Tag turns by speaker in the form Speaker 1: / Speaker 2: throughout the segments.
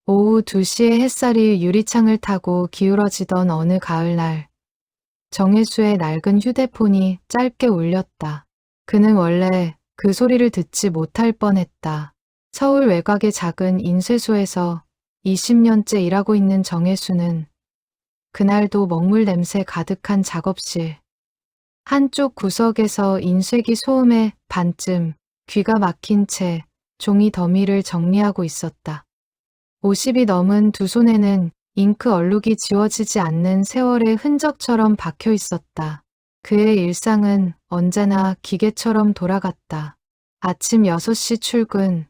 Speaker 1: 오후 2시에 햇살이 유리창을 타고 기울어지던 어느 가을날, 정혜수의 낡은 휴대폰이 짧게 울렸다. 그는 원래 그 소리를 듣지 못할 뻔했다. 서울 외곽의 작은 인쇄소에서 20년째 일하고 있는 정혜수는 그날도 먹물 냄새 가득한 작업실, 한쪽 구석에서 인쇄기 소음에 반쯤 귀가 막힌 채 종이 더미를 정리하고 있었다. 50이 넘은 두 손에는 잉크 얼룩이 지워지지 않는 세월의 흔적처럼 박혀 있었다. 그의 일상은 언제나 기계처럼 돌아갔다. 아침 6시 출근,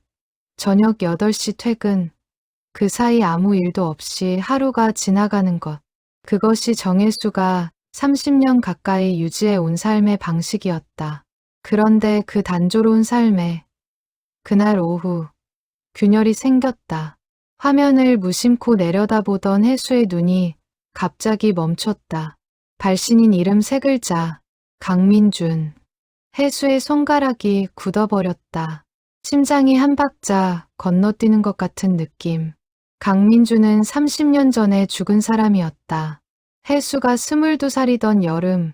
Speaker 1: 저녁 8시 퇴근, 그 사이 아무 일도 없이 하루가 지나가는 것. 그것이 정혜수가 30년 가까이 유지해 온 삶의 방식이었다. 그런데 그 단조로운 삶에 그날 오후 균열이 생겼다. 화면을 무심코 내려다보던 혜수의 눈이 갑자기 멈췄다. 발신인 이름 3글자, 강민준. 혜수의 손가락이 굳어버렸다. 심장이 한 박자 건너뛰는 것 같은 느낌. 강민준은 30년 전에 죽은 사람이었다. 혜수가 22살이던 여름,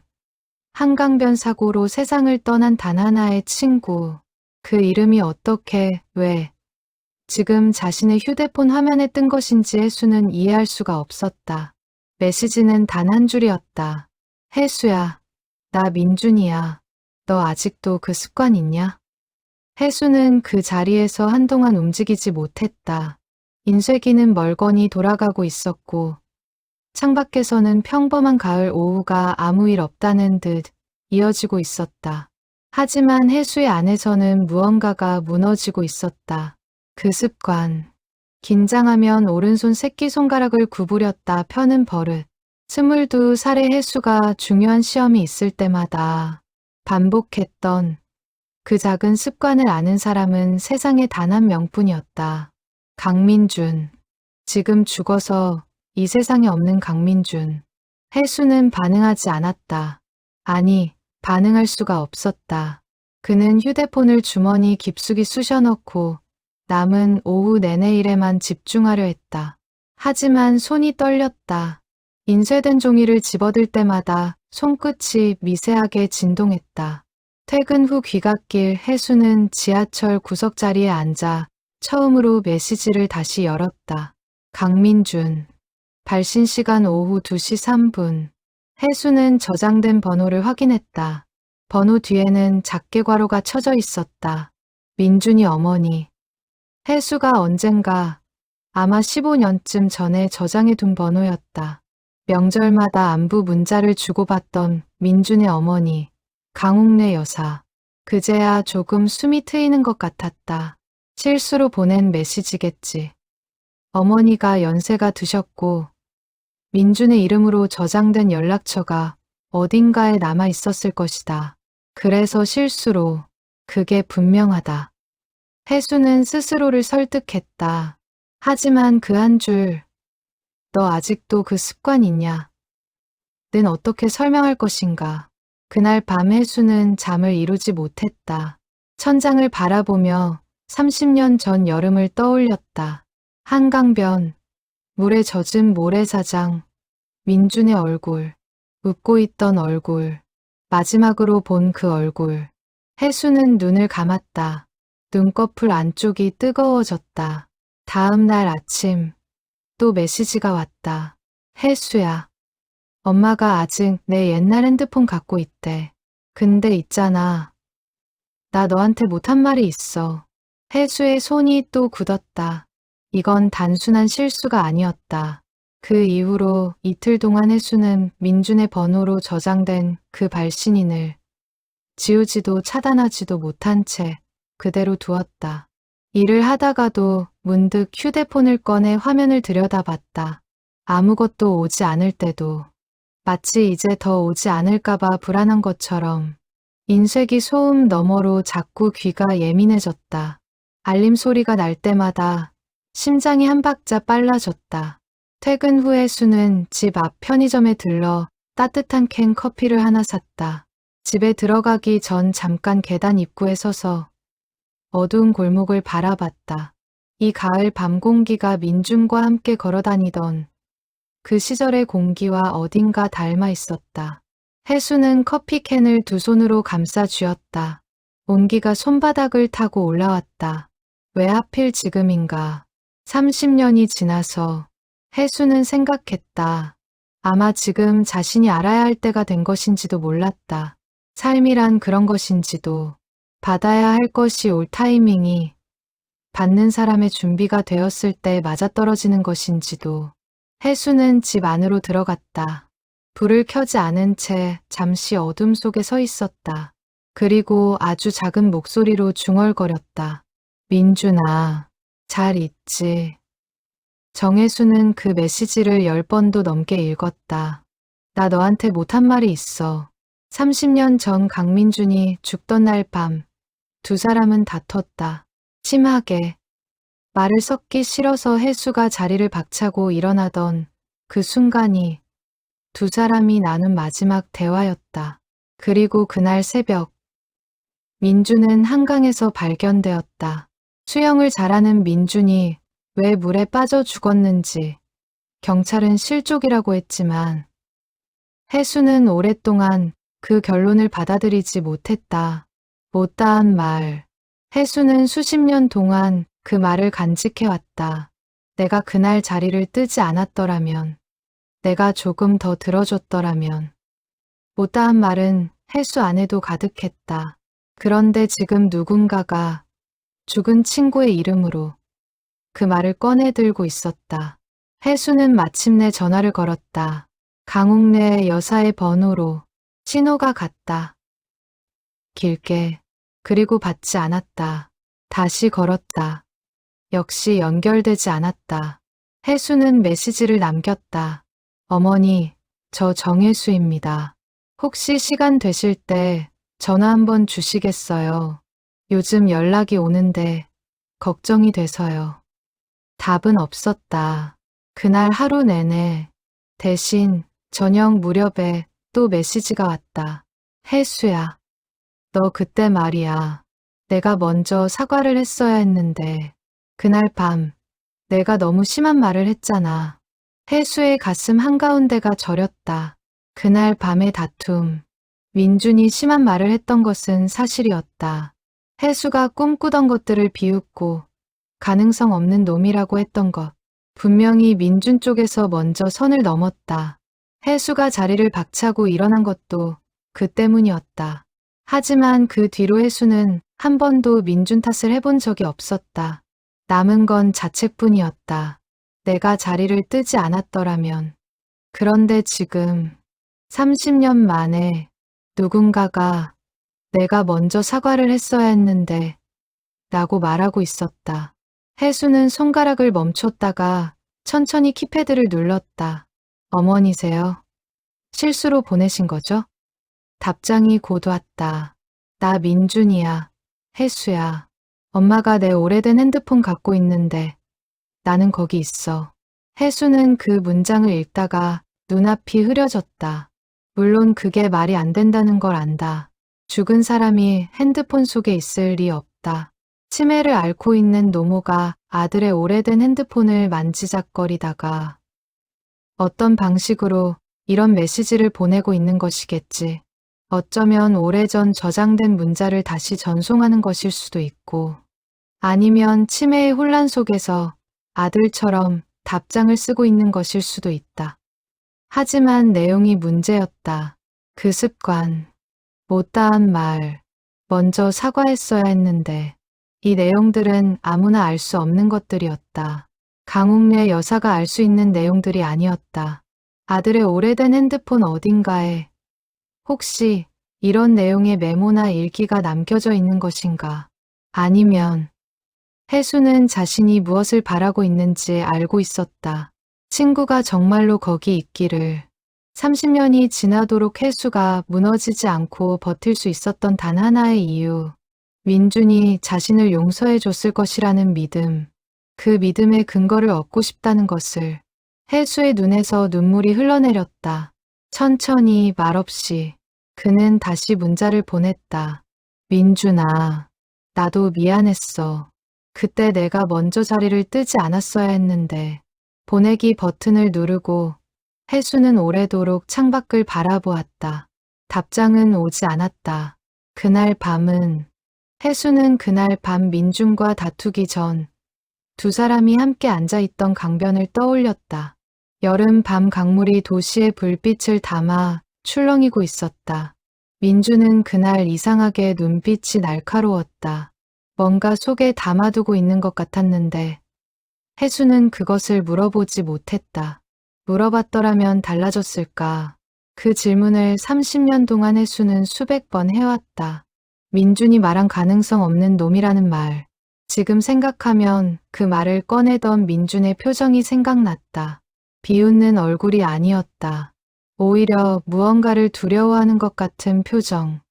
Speaker 1: 한강변 사고로 세상을 떠난 단 하나의 친구. 그 이름이 어떻게, 왜, 지금 자신의 휴대폰 화면에 뜬 것인지 혜수는 이해할 수가 없었다. 메시지는 단 한 줄이었다. 혜수야, 나 민준이야. 너 아직도 그 습관 있냐? 혜수는 그 자리에서 한동안 움직이지 못했다. 인쇄기는 멀거니 돌아가고 있었고 창밖에서는 평범한 가을 오후가 아무 일 없다는 듯 이어지고 있었다. 하지만 혜수의 안에서는 무언가가 무너지고 있었다. 그 습관. 긴장하면 오른손 새끼손가락을 구부렸다 펴는 버릇. 22살의 혜수가 중요한 시험이 있을 때마다 반복했던 그 작은 습관을 아는 사람은 세상에 단 한 명뿐이었다. 강민준. 지금 죽어서 이 세상에 없는 강민준. 혜수는 반응하지 않았다. 아니, 반응할 수가 없었다. 그는 휴대폰을 주머니 깊숙이 쑤셔넣고 남은 오후 내내 일에만 집중하려 했다. 하지만 손이 떨렸다. 인쇄된 종이를 집어들 때마다 손끝이 미세하게 진동했다. 퇴근 후 귀갓길 혜수는 지하철 구석자리에 앉아 처음으로 메시지를 다시 열었다. 강민준. 발신 시간 오후 2시 3분. 혜수는 저장된 번호를 확인했다. 번호 뒤에는 작게 괄호가 쳐져 있었다. 민준이 어머니. 혜수가 언젠가 아마 15년쯤 전에 저장해둔 번호였다. 명절마다 안부 문자를 주고받던 민준의 어머니, 강옥래 여사. 그제야 조금 숨이 트이는 것 같았다. 실수로 보낸 메시지겠지. 어머니가 연세가 드셨고 민준의 이름으로 저장된 연락처가 어딘가에 남아 있었을 것이다. 그래서 실수로. 그게 분명하다. 혜수는 스스로를 설득했다. 하지만 그 한 줄, 너 아직도 그 습관 있냐? 는 어떻게 설명할 것인가? 그날 밤 혜수는 잠을 이루지 못했다. 천장을 바라보며 30년 전 여름을 떠올렸다. 한강변, 물에 젖은 모래사장, 민준의 얼굴, 웃고 있던 얼굴, 마지막으로 본 그 얼굴. 혜수는 눈을 감았다. 눈꺼풀 안쪽이 뜨거워졌다. 다음 날 아침, 또 메시지가 왔다. 혜수야. 엄마가 아직 내 옛날 핸드폰 갖고 있대. 근데 있잖아. 나 너한테 못한 말이 있어. 혜수의 손이 또 굳었다. 이건 단순한 실수가 아니었다. 그 이후로 이틀 동안 혜수는 민준의 번호로 저장된 그 발신인을 지우지도 차단하지도 못한 채 그대로 두었다. 일을 하다가도 문득 휴대폰을 꺼내 화면을 들여다봤다. 아무것도 오지 않을 때도 마치 이제 더 오지 않을까봐 불안한 것처럼 인쇄기 소음 너머로 자꾸 귀가 예민해졌다. 알림 소리가 날 때마다 심장이 한 박자 빨라졌다. 퇴근 후 혜수는 집 앞 편의점에 들러 따뜻한 캔 커피를 하나 샀다. 집에 들어가기 전 잠깐 계단 입구에 서서 어두운 골목을 바라봤다. 이 가을 밤 공기가 민준과 함께 걸어다니던 그 시절의 공기와 어딘가 닮아 있었다. 혜수는 커피캔을 두 손으로 감싸 쥐었다. 온기가 손바닥을 타고 올라왔다. 왜 하필 지금인가? 30년이 지나서 혜수는 생각했다. 아마 지금 자신이 알아야 할 때가 된 것인지도 몰랐다. 삶이란 그런 것인지도, 받아야 할 것이 올 타이밍이 받는 사람의 준비가 되었을 때 맞아떨어지는 것인지도. 혜수는 집 안으로 들어갔다. 불을 켜지 않은 채 잠시 어둠 속에 서 있었다. 그리고 아주 작은 목소리로 중얼거렸다. 민준아, 잘 있지? 정혜수는 그 메시지를 10번도 넘게 읽었다. 나 너한테 못한 말이 있어. 30년 전 강민준이 죽던 날 밤, 두 사람은 다퉜다. 심하게. 말을 섞기 싫어서 혜수가 자리를 박차고 일어나던 그 순간이 두 사람이 나눈 마지막 대화였다. 그리고 그날 새벽, 민준은 한강에서 발견되었다. 수영을 잘하는 민준이 왜 물에 빠져 죽었는지 경찰은 실족이라고 했지만 혜수는 오랫동안 그 결론을 받아들이지 못했다. 못다한 말. 혜수는 수십 년 동안 그 말을 간직해왔다. 내가 그날 자리를 뜨지 않았더라면, 내가 조금 더 들어줬더라면. 못다한 말은 혜수 안에도 가득했다. 그런데 지금 누군가가 죽은 친구의 이름으로 그 말을 꺼내들고 있었다. 혜수는 마침내 전화를 걸었다. 강옥래 여사의 번호로. 신호가 갔다. 길게. 그리고 받지 않았다. 다시 걸었다. 역시 연결되지 않았다. 혜수는 메시지를 남겼다. 어머니, 저 정혜수입니다. 혹시 시간 되실 때 전화 한번 주시겠어요? 요즘 연락이 오는데 걱정이 돼서요. 답은 없었다. 그날 하루 내내. 대신 저녁 무렵에 또 메시지가 왔다. 혜수야, 너 그때 말이야. 내가 먼저 사과를 했어야 했는데 그날 밤 내가 너무 심한 말을 했잖아. 혜수의 가슴 한가운데가 저렸다. 그날 밤의 다툼. 민준이 심한 말을 했던 것은 사실이었다. 혜수가 꿈꾸던 것들을 비웃고 가능성 없는 놈이라고 했던 것. 분명히 민준 쪽에서 먼저 선을 넘었다. 혜수가 자리를 박차고 일어난 것도 그 때문이었다. 하지만 그 뒤로 혜수는 한 번도 민준 탓을 해본 적이 없었다. 남은 건 자책뿐이었다. 내가 자리를 뜨지 않았더라면. 그런데 지금 30년 만에 누군가가 내가 먼저 사과를 했어야 했는데 라고 말하고 있었다. 혜수는 손가락을 멈췄다가 천천히 키패드를 눌렀다. 어머니세요? 실수로 보내신 거죠? 답장이 곧 왔다. 나 민준이야. 혜수야. 엄마가 내 오래된 핸드폰 갖고 있는데 나는 거기 있어. 혜수는 그 문장을 읽다가 눈앞이 흐려졌다. 물론 그게 말이 안 된다는 걸 안다. 죽은 사람이 핸드폰 속에 있을 리 없다. 치매를 앓고 있는 노모가 아들의 오래된 핸드폰을 만지작거리다가 어떤 방식으로 이런 메시지를 보내고 있는 것이겠지. 어쩌면 오래전 저장된 문자를 다시 전송하는 것일 수도 있고, 아니면 치매의 혼란 속에서 아들처럼 답장을 쓰고 있는 것일 수도 있다. 하지만 내용이 문제였다. 그 습관, 못다한 말, 먼저 사과했어야 했는데, 이 내용들은 아무나 알 수 없는 것들이었다. 강옥래 여사가 알 수 있는 내용들이 아니었다. 아들의 오래된 핸드폰 어딘가에 혹시 이런 내용의 메모나 일기가 남겨져 있는 것인가? 아니면 혜수는 자신이 무엇을 바라고 있는지 알고 있었다. 친구가 정말로 거기 있기를. 30년이 지나도록 혜수가 무너지지 않고 버틸 수 있었던 단 하나의 이유. 민준이 자신을 용서해 줬을 것이라는 믿음. 그 믿음의 근거를 얻고 싶다는 것을. 혜수의 눈에서 눈물이 흘러내렸다. 천천히 말없이 그는 다시 문자를 보냈다. 민준아, 나도 미안했어. 그때 내가 먼저 자리를 뜨지 않았어야 했는데. 보내기 버튼을 누르고 혜수는 오래도록 창밖을 바라보았다. 답장은 오지 않았다. 그날 밤은 혜수는 그날 밤 민준과 다투기 전 두 사람이 함께 앉아있던 강변을 떠올렸다. 여름 밤 강물이 도시의 불빛을 담아 출렁이고 있었다. 민준은 그날 이상하게 눈빛이 날카로웠다. 뭔가 속에 담아두고 있는 것 같았는데 혜수는 그것을 물어보지 못했다. 물어봤더라면 달라졌을까? 그 질문을 30년 동안 혜수는 수백 번 해왔다. 민준이 말한 가능성 없는 놈이라는 말. 지금 생각하면 그 말을 꺼내던 민준의 표정이 생각났다. 비웃는 얼굴이 아니었다. 오히려 무언가를 두려워하는 것 같은 표정.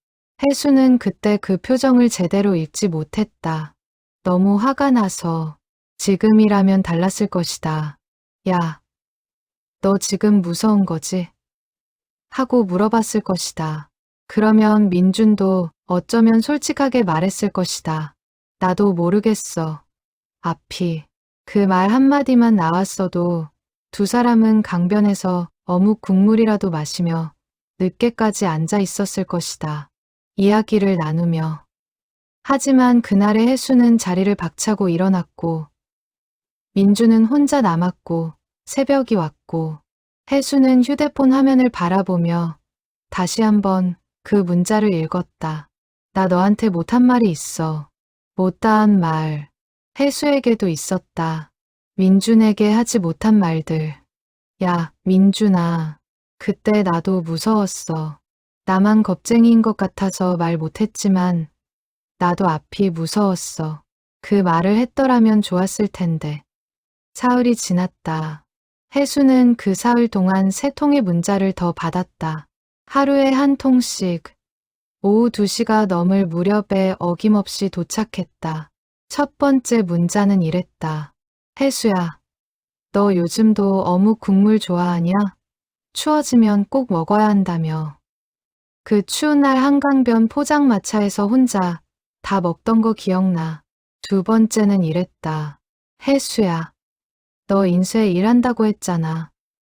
Speaker 1: 혜수는 그때 그 표정을 제대로 읽지 못했다. 너무 화가 나서 지금이라면 달랐을 것이다. 야, 너 지금 무서운 거지? 하고 물어봤을 것이다. 그러면 민준도 어쩌면 솔직하게 말했을 것이다. 나도 모르겠어. 앞이. 그 말 한마디만 나왔어도 두 사람은 강변에서 어묵 국물이라도 마시며 늦게까지 앉아 있었을 것이다. 이야기를 나누며. 하지만 그날의 혜수는 자리를 박차고 일어났고 민주는 혼자 남았고 새벽이 왔고 혜수는 휴대폰 화면을 바라보며 다시 한번 그 문자를 읽었다. 나 너한테 못한 말이 있어. 못다한 말. 혜수에게도 있었다. 민준에게 하지 못한 말들. 야, 민준아. 그때 나도 무서웠어. 나만 겁쟁이인 것 같아서 말 못했지만 나도 앞이 무서웠어. 그 말을 했더라면 좋았을 텐데. 사흘이 지났다. 혜수는 그 사흘 동안 3통의 문자를 더 받았다. 하루에 한 통씩. 오후 2시가 넘을 무렵에 어김없이 도착했다. 첫 번째 문자는 이랬다. 혜수야, 너 요즘도 어묵 국물 좋아하냐? 추워지면 꼭 먹어야 한다며. 그 추운 날 한강변 포장마차에서 혼자 다 먹던 거 기억나. 두 번째는 이랬다. 혜수야, 너 인쇄 일한다고 했잖아.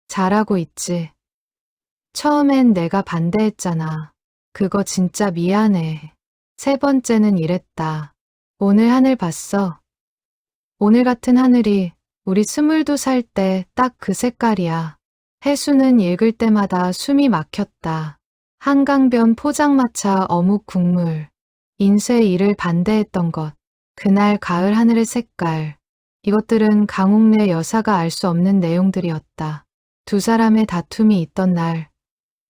Speaker 1: 잘하고 있지? 처음엔 내가 반대했잖아. 그거 진짜 미안해. 세 번째는 이랬다. 오늘 하늘 봤어? 오늘 같은 하늘이 우리 22살 때 딱 그 색깔이야. 혜수는 읽을 때마다 숨이 막혔다. 한강변 포장마차 어묵 국물. 인쇄 일을 반대했던 것. 그날 가을 하늘의 색깔. 이것들은 강옥래 여사가 알 수 없는 내용들이었다. 두 사람의 다툼이 있던 날.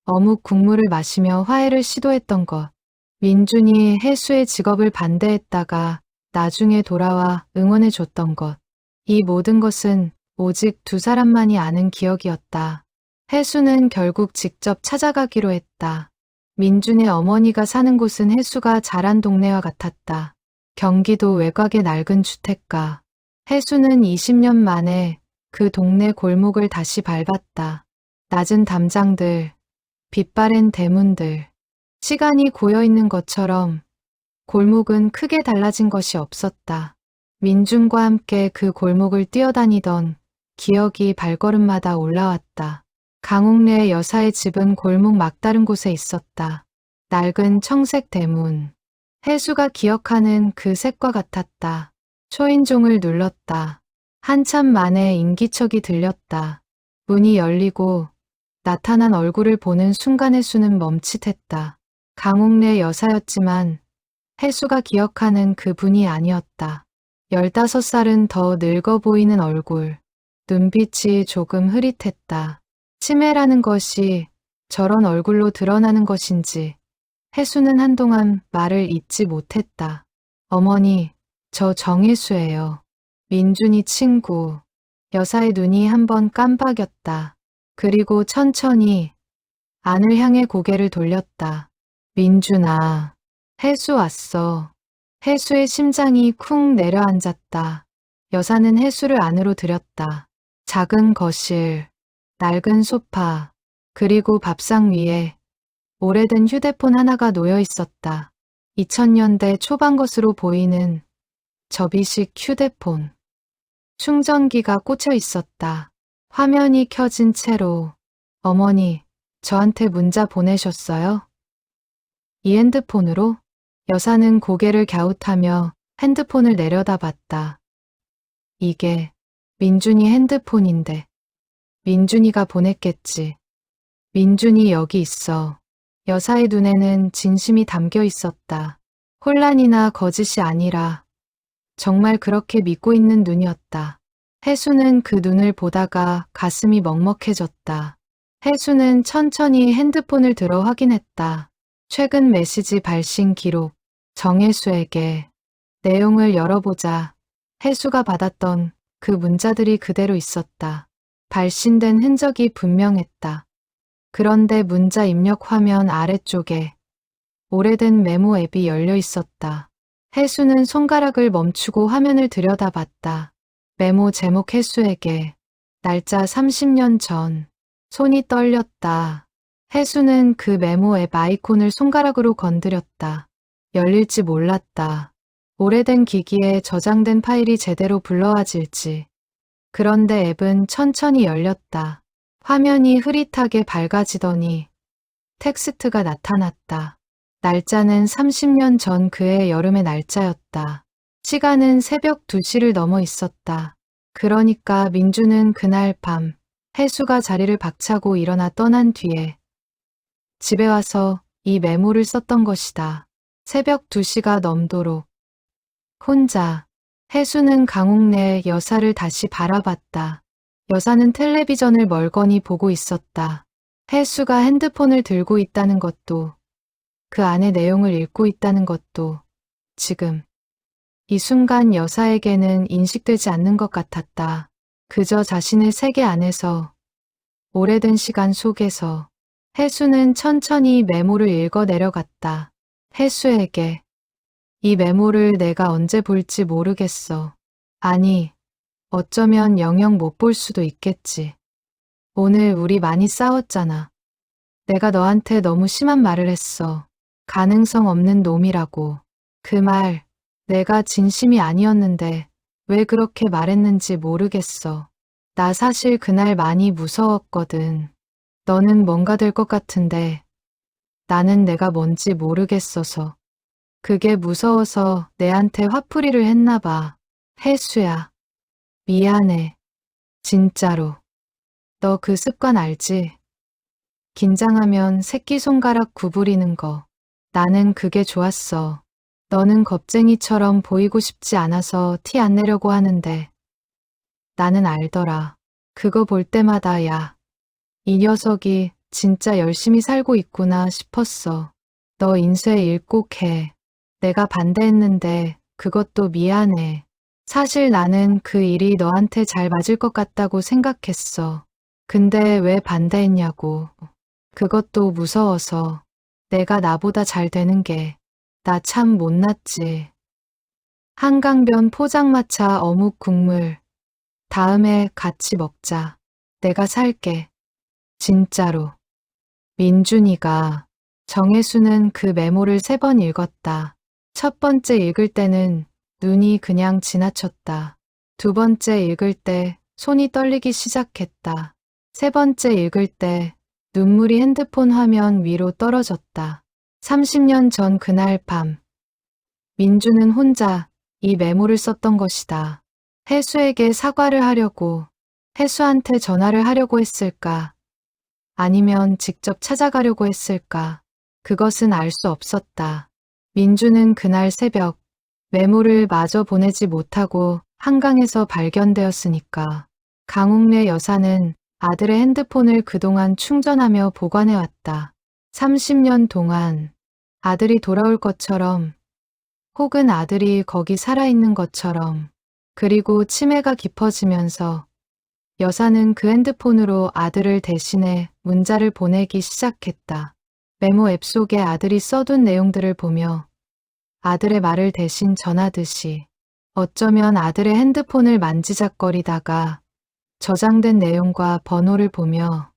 Speaker 1: 어묵 국물을 마시며 화해를 시도했던 것. 민준이 혜수의 직업을 반대했다가 나중에 돌아와 응원해줬던 것. 이 모든 것은 오직 두 사람만이 아는 기억이었다. 혜수는 결국 직접 찾아가기로 했다. 민준의 어머니가 사는 곳은 혜수가 자란 동네와 같았다. 경기도 외곽의 낡은 주택가. 혜수는 20년 만에 그 동네 골목을 다시 밟았다. 낮은 담장들, 빛바랜 대문들. 시간이 고여있는 것처럼 골목은 크게 달라진 것이 없었다. 민준과 함께 그 골목을 뛰어다니던 기억이 발걸음마다 올라왔다. 강옥래 여사의 집은 골목 막다른 곳에 있었다. 낡은 청색 대문. 혜수가 기억하는 그 색과 같았다. 초인종을 눌렀다. 한참 만에 인기척이 들렸다. 문이 열리고 나타난 얼굴을 보는 순간 혜수는 멈칫했다. 강옥래 여사였지만 혜수가 기억하는 그 분이 아니었다. 15살은 더 늙어 보이는 얼굴. 눈빛이 조금 흐릿했다. 치매라는 것이 저런 얼굴로 드러나는 것인지 혜수는 한동안 말을 잇지 못했다. 어머니, 저 정혜수예요. 민준이 친구. 여사의 눈이 한번 깜빡였다. 그리고 천천히 안을 향해 고개를 돌렸다. 민준아, 혜수 왔어. 혜수의 심장이 쿵 내려앉았다. 여사는 혜수를 안으로 들였다. 작은 거실, 낡은 소파, 그리고 밥상 위에 오래된 휴대폰 하나가 놓여 있었다. 2000년대 초반 것으로 보이는 접이식 휴대폰. 충전기가 꽂혀 있었다. 화면이 켜진 채로 어머니, 저한테 문자 보내셨어요? 이 핸드폰으로? 여사는 고개를 갸웃하며 핸드폰을 내려다봤다. 이게 민준이 핸드폰인데 민준이가 보냈겠지. 민준이 여기 있어. 여사의 눈에는 진심이 담겨 있었다. 혼란이나 거짓이 아니라 정말 그렇게 믿고 있는 눈이었다. 혜수는 그 눈을 보다가 가슴이 먹먹해졌다. 혜수는 천천히 핸드폰을 들어 확인했다. 최근 메시지 발신 기록, 정혜수에게. 내용을 열어보자. 혜수가 받았던 그 문자들이 그대로 있었다. 발신된 흔적이 분명했다. 그런데 문자 입력 화면 아래쪽에 오래된 메모 앱이 열려 있었다. 혜수는 손가락을 멈추고 화면을 들여다봤다. 메모 제목 혜수에게. 날짜 30년 전. 손이 떨렸다. 혜수는 그 메모 앱 아이콘을 손가락으로 건드렸다. 열릴지 몰랐다. 오래된 기기에 저장된 파일이 제대로 불러와질지. 그런데 앱은 천천히 열렸다. 화면이 흐릿하게 밝아지더니 텍스트가 나타났다. 날짜는 30년 전 그해 여름의 날짜였다. 시간은 새벽 2시를 넘어 있었다. 그러니까 민주는 그날 밤 혜수가 자리를 박차고 일어나 떠난 뒤에 집에 와서 이 메모를 썼던 것이다. 새벽 2시가 넘도록. 혼자. 혜수는 강옥 내 여사를 다시 바라봤다. 여사는 텔레비전을 멀거니 보고 있었다. 혜수가 핸드폰을 들고 있다는 것도, 그 안의 내용을 읽고 있다는 것도 지금 이 순간 여사에게는 인식되지 않는 것 같았다. 그저 자신의 세계 안에서 오래된 시간 속에서 혜수는 천천히 메모를 읽어 내려갔다. 혜수에게. 이 메모를 내가 언제 볼지 모르겠어. 아니, 어쩌면 영영 못 볼 수도 있겠지. 오늘 우리 많이 싸웠잖아. 내가 너한테 너무 심한 말을 했어. 가능성 없는 놈이라고. 그 말, 내가 진심이 아니었는데 왜 그렇게 말했는지 모르겠어. 나 사실 그날 많이 무서웠거든. 너는 뭔가 될 것 같은데 나는 내가 뭔지 모르겠어서. 그게 무서워서 내한테 화풀이를 했나 봐. 혜수야. 미안해. 진짜로. 너 그 습관 알지? 긴장하면 새끼손가락 구부리는 거. 나는 그게 좋았어. 너는 겁쟁이처럼 보이고 싶지 않아서 티 안 내려고 하는데 나는 알더라. 그거 볼 때마다 야, 이 녀석이 진짜 열심히 살고 있구나 싶었어. 너 인쇄 일 꼭 해. 내가 반대했는데 그것도 미안해. 사실 나는 그 일이 너한테 잘 맞을 것 같다고 생각했어. 근데 왜 반대했냐고. 그것도 무서워서. 내가 나보다 잘 되는 게 나 참 못났지. 한강변 포장마차 어묵 국물. 다음에 같이 먹자. 내가 살게. 진짜로. 민준이가. 정혜수는 그 메모를 3번 읽었다. 첫 번째 읽을 때는 눈이 그냥 지나쳤다. 두 번째 읽을 때 손이 떨리기 시작했다. 세 번째 읽을 때 눈물이 핸드폰 화면 위로 떨어졌다. 30년 전 그날 밤. 민주는 혼자 이 메모를 썼던 것이다. 혜수에게 사과를 하려고, 혜수한테 전화를 하려고 했을까? 아니면 직접 찾아가려고 했을까? 그것은 알 수 없었다. 민주는 그날 새벽 메모를 마저 보내지 못하고 한강에서 발견되었으니까. 강옥래 여사는 아들의 핸드폰을 그동안 충전하며 보관해왔다. 30년 동안 아들이 돌아올 것처럼, 혹은 아들이 거기 살아있는 것처럼. 그리고 치매가 깊어지면서 여사는 그 핸드폰으로 아들을 대신해 문자를 보내기 시작했다. 메모 앱 속에 아들이 써둔 내용들을 보며 아들의 말을 대신 전하듯이. 어쩌면 아들의 핸드폰을 만지작거리다가 저장된 내용과 번호를 보며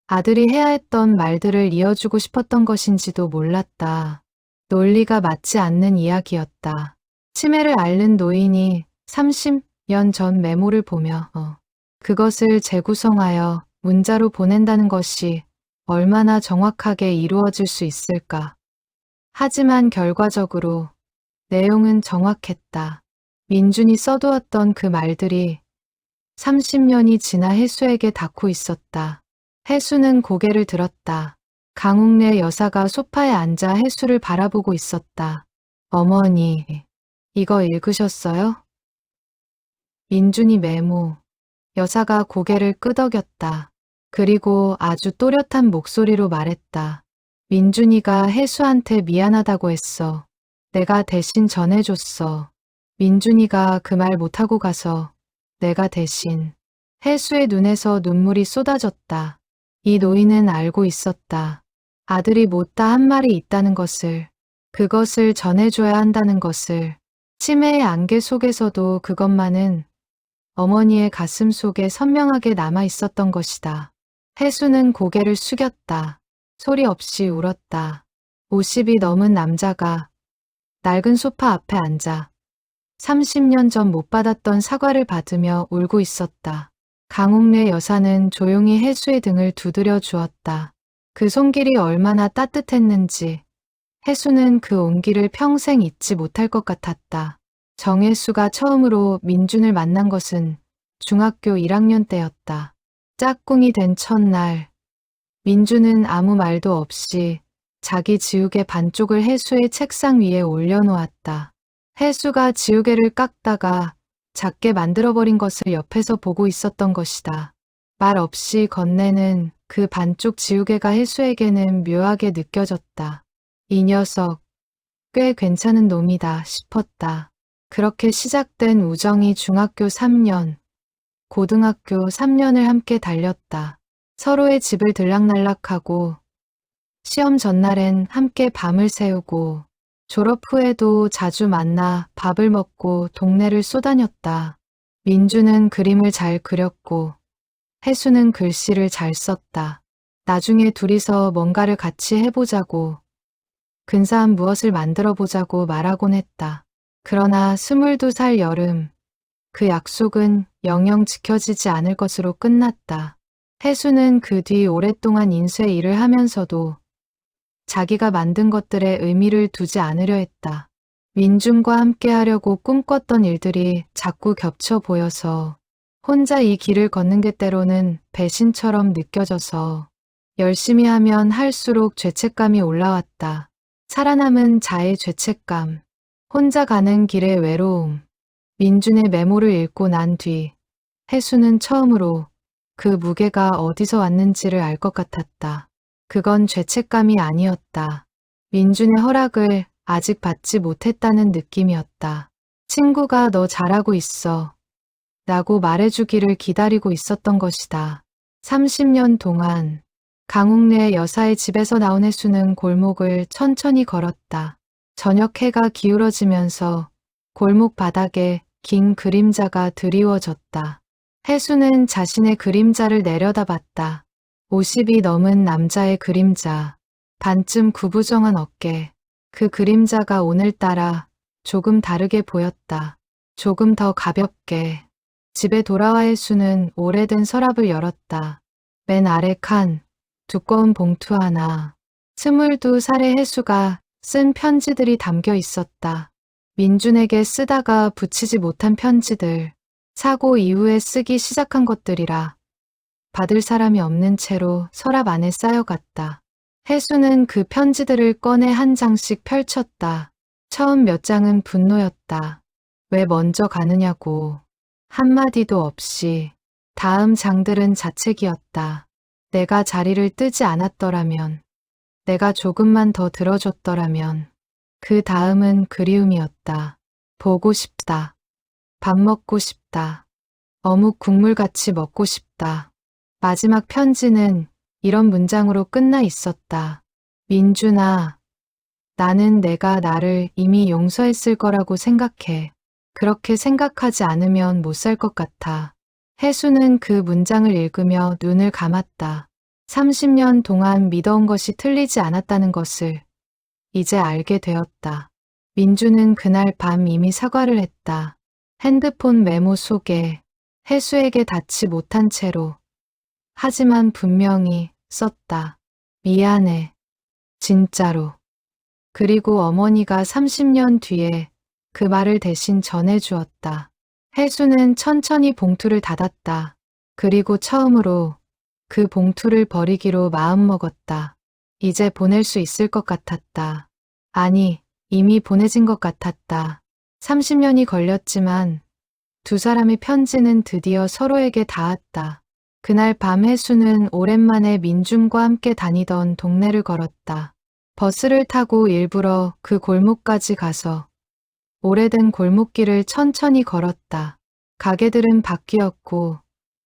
Speaker 1: 아들이 해야 했던 말들을 이어주고 싶었던 것인지도 몰랐다. 논리가 맞지 않는 이야기였다. 치매를 앓는 노인이 30년 전 메모를 보며 그것을 재구성하여 문자로 보낸다는 것이 얼마나 정확하게 이루어질 수 있을까. 하지만 결과적으로 내용은 정확했다. 민준이 써두었던 그 말들이 30년이 지나 혜수에게 닿고 있었다. 혜수는 고개를 들었다. 강웅래 여사가 소파에 앉아 혜수를 바라보고 있었다. 어머니, 이거 읽으셨어요? 민준이 메모. 여사가 고개를 끄덕였다. 그리고 아주 또렷한 목소리로 말했다. 민준이가 혜수한테 미안하다고 했어. 내가 대신 전해줬어. 민준이가 그 말 못하고 가서 내가 대신. 혜수의 눈에서 눈물이 쏟아졌다. 이 노인은 알고 있었다. 아들이 못다 한 말이 있다는 것을, 그것을 전해줘야 한다는 것을. 치매의 안개 속에서도 그것만은 어머니의 가슴 속에 선명하게 남아 있었던 것이다. 혜수는 고개를 숙였다. 소리 없이 울었다. 50이 넘은 남자가 낡은 소파 앞에 앉아 30년 전 못 받았던 사과를 받으며 울고 있었다. 강웅래 여사는 조용히 혜수의 등을 두드려 주었다. 그 손길이 얼마나 따뜻했는지 혜수는 그 온기를 평생 잊지 못할 것 같았다. 정혜수가 처음으로 민준을 만난 것은 중학교 1학년 때였다. 짝꿍이 된 첫날, 민준은 아무 말도 없이 자기 지우개 반쪽을 혜수의 책상 위에 올려놓았다. 혜수가 지우개를 깎다가 작게 만들어버린 것을 옆에서 보고 있었던 것이다. 말 없이 건네는 그 반쪽 지우개가 혜수에게는 묘하게 느껴졌다. 이 녀석, 꽤 괜찮은 놈이다 싶었다. 그렇게 시작된 우정이 중학교 3년, 고등학교 3년을 함께 달렸다. 서로의 집을 들락날락하고 시험 전날엔 함께 밤을 새우고 졸업 후에도 자주 만나 밥을 먹고 동네를 쏘다녔다. 민주는 그림을 잘 그렸고 혜수는 글씨를 잘 썼다. 나중에 둘이서 뭔가를 같이 해보자고, 근사한 무엇을 만들어 보자고 말하곤 했다. 그러나 22살 여름, 그 약속은 영영 지켜지지 않을 것으로 끝났다. 혜수는 그 뒤 오랫동안 인쇄 일을 하면서도 자기가 만든 것들에 의미를 두지 않으려 했다. 민준과 함께 하려고 꿈꿨던 일들이 자꾸 겹쳐 보여서 혼자 이 길을 걷는 게 때로는 배신처럼 느껴져서 열심히 하면 할수록 죄책감이 올라왔다. 살아남은 자의 죄책감, 혼자 가는 길의 외로움. 민준의 메모를 읽고 난 뒤 혜수는 처음으로 그 무게가 어디서 왔는지를 알 것 같았다. 그건 죄책감이 아니었다. 민준의 허락을 아직 받지 못했다는 느낌이었다. 친구가 너 잘하고 있어 라고 말해주기를 기다리고 있었던 것이다. 30년 동안 강웅래 여사의 집에서 나온 혜수는 골목을 천천히 걸었다. 저녁 해가 기울어지면서 골목 바닥에 긴 그림자가 드리워졌다. 혜수는 자신의 그림자를 내려다봤다. 50이 넘은 남자의 그림자, 반쯤 구부정한 어깨. 그 그림자가 오늘따라 조금 다르게 보였다. 조금 더 가볍게. 집에 돌아와 혜수는 오래된 서랍을 열었다. 맨 아래 칸, 두꺼운 봉투 하나. 22살의 혜수가 쓴 편지들이 담겨 있었다. 민준에게 쓰다가 붙이지 못한 편지들. 사고 이후에 쓰기 시작한 것들이라 받을 사람이 없는 채로 서랍 안에 쌓여갔다. 혜수는 그 편지들을 꺼내 한 장씩 펼쳤다. 처음 몇 장은 분노였다. 왜 먼저 가느냐고. 한마디도 없이. 다음 장들은 자책이었다. 내가 자리를 뜨지 않았더라면, 내가 조금만 더 들어줬더라면. 그 다음은 그리움이었다. 보고 싶다. 밥 먹고 싶다. 어묵 국물같이 먹고 싶다. 마지막 편지는 이런 문장으로 끝나 있었다. 민준아, 나는 내가 나를 이미 용서했을 거라고 생각해. 그렇게 생각하지 않으면 못 살 것 같아. 혜수는 그 문장을 읽으며 눈을 감았다. 30년 동안 믿어온 것이 틀리지 않았다는 것을 이제 알게 되었다. 민주는 그날 밤 이미 사과를 했다. 핸드폰 메모 속에 혜수에게 닿지 못한 채로. 하지만 분명히 썼다. 미안해. 진짜로. 그리고 어머니가 30년 뒤에 그 말을 대신 전해주었다. 혜수는 천천히 봉투를 닫았다. 그리고 처음으로 그 봉투를 버리기로 마음먹었다. 이제 보낼 수 있을 것 같았다. 아니, 이미 보내진 것 같았다. 30년이 걸렸지만 두 사람의 편지는 드디어 서로에게 닿았다. 그날 밤 혜수는 오랜만에 민준과 함께 다니던 동네를 걸었다. 버스를 타고 일부러 그 골목까지 가서 오래된 골목길을 천천히 걸었다. 가게들은 바뀌었고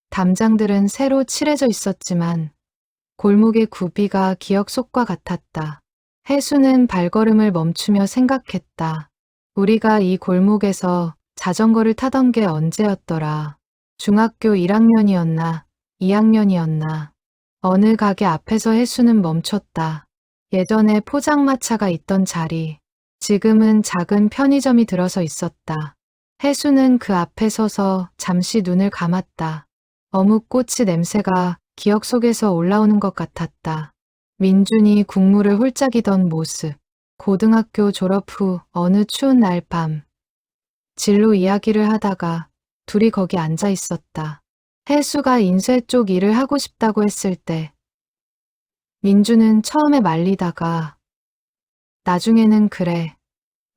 Speaker 1: 담장들은 새로 칠해져 있었지만 골목의 구비가 기억 속과 같았다. 혜수는 발걸음을 멈추며 생각했다. 우리가 이 골목에서 자전거를 타던 게 언제였더라. 중학교 1학년이었나, 2학년이었나. 어느 가게 앞에서 혜수는 멈췄다. 예전에 포장마차가 있던 자리, 지금은 작은 편의점이 들어서 있었다. 혜수는 그 앞에 서서 잠시 눈을 감았다. 어묵꼬치 냄새가 기억 속에서 올라오는 것 같았다. 민준이 국물을 홀짝이던 모습, 고등학교 졸업 후 어느 추운 날 밤, 진로 이야기를 하다가 둘이 거기 앉아 있었다. 혜수가 인쇄 쪽 일을 하고 싶다고 했을 때 민주는 처음에 말리다가 나중에는 그래,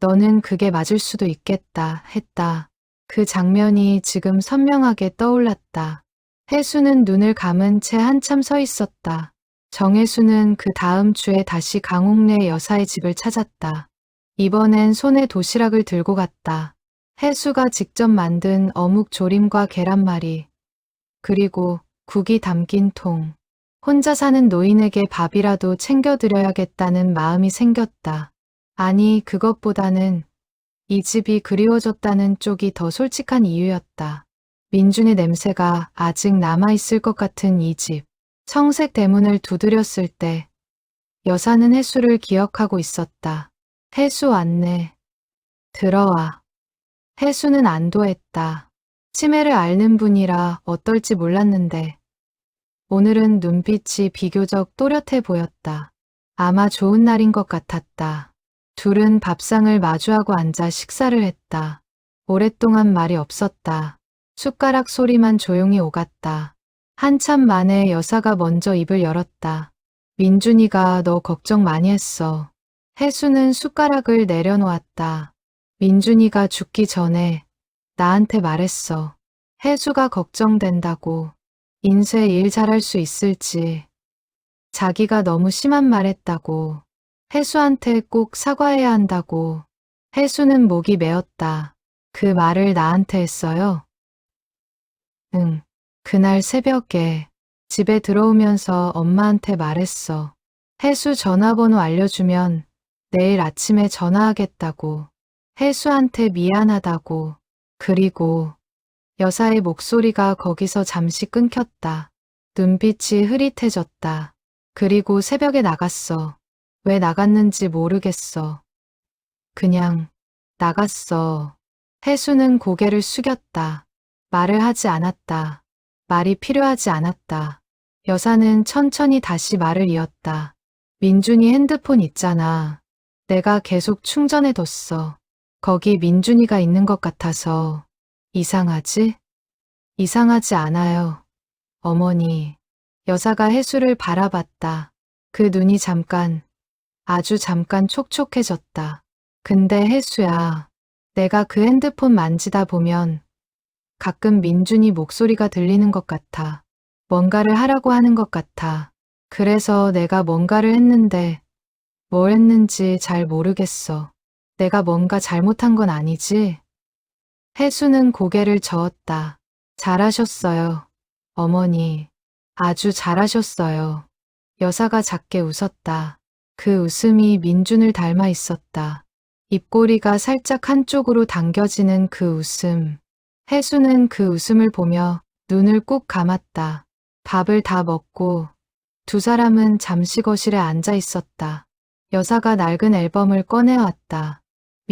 Speaker 1: 너는 그게 맞을 수도 있겠다 했다. 그 장면이 지금 선명하게 떠올랐다. 혜수는 눈을 감은 채 한참 서 있었다. 정혜수는 그 다음 주에 다시 강옥래 여사의 집을 찾았다. 이번엔 손에 도시락을 들고 갔다. 혜수가 직접 만든 어묵 조림과 계란말이, 그리고 국이 담긴 통. 혼자 사는 노인에게 밥이라도 챙겨드려야겠다는 마음이 생겼다. 아니, 그것보다는 이 집이 그리워졌다는 쪽이 더 솔직한 이유였다. 민준의 냄새가 아직 남아있을 것 같은 이 집. 청색 대문을 두드렸을 때 여사는 혜수를 기억하고 있었다. 혜수 왔네. 들어와. 혜수는 안도했다. 치매를 앓는 분이라 어떨지 몰랐는데 오늘은 눈빛이 비교적 또렷해 보였다. 아마 좋은 날인 것 같았다. 둘은 밥상을 마주하고 앉아 식사를 했다. 오랫동안 말이 없었다. 숟가락 소리만 조용히 오갔다. 한참 만에 여사가 먼저 입을 열었다. 민준이가 너 걱정 많이 했어. 혜수는 숟가락을 내려놓았다. 민준이가 죽기 전에 나한테 말했어. 혜수가 걱정된다고. 인쇄 일 잘할 수 있을지. 자기가 너무 심한 말 했다고. 혜수한테 꼭 사과해야 한다고. 혜수는 목이 메었다. 그 말을 나한테 했어요? 응. 그날 새벽에 집에 들어오면서 엄마한테 말했어. 혜수 전화번호 알려주면 내일 아침에 전화하겠다고. 혜수한테 미안하다고. 그리고 여사의 목소리가 거기서 잠시 끊겼다. 눈빛이 흐릿해졌다. 그리고 새벽에 나갔어. 왜 나갔는지 모르겠어. 그냥 나갔어. 혜수는 고개를 숙였다. 말을 하지 않았다. 말이 필요하지 않았다. 여사는 천천히 다시 말을 이었다. 민준이 핸드폰 있잖아. 내가 계속 충전해뒀어. 거기 민준이가 있는 것 같아서. 이상하지? 이상하지 않아요. 어머니. 여사가 혜수를 바라봤다. 그 눈이 잠깐, 아주 잠깐 촉촉해졌다. 근데 혜수야, 내가 그 핸드폰 만지다 보면 가끔 민준이 목소리가 들리는 것 같아. 뭔가를 하라고 하는 것 같아. 그래서 내가 뭔가를 했는데 뭘 했는지 잘 모르겠어. 내가 뭔가 잘못한 건 아니지? 혜수는 고개를 저었다. 잘하셨어요. 어머니, 아주 잘하셨어요. 여사가 작게 웃었다. 그 웃음이 민준을 닮아 있었다. 입꼬리가 살짝 한쪽으로 당겨지는 그 웃음. 혜수는 그 웃음을 보며 눈을 꾹 감았다. 밥을 다 먹고 두 사람은 잠시 거실에 앉아 있었다. 여사가 낡은 앨범을 꺼내왔다.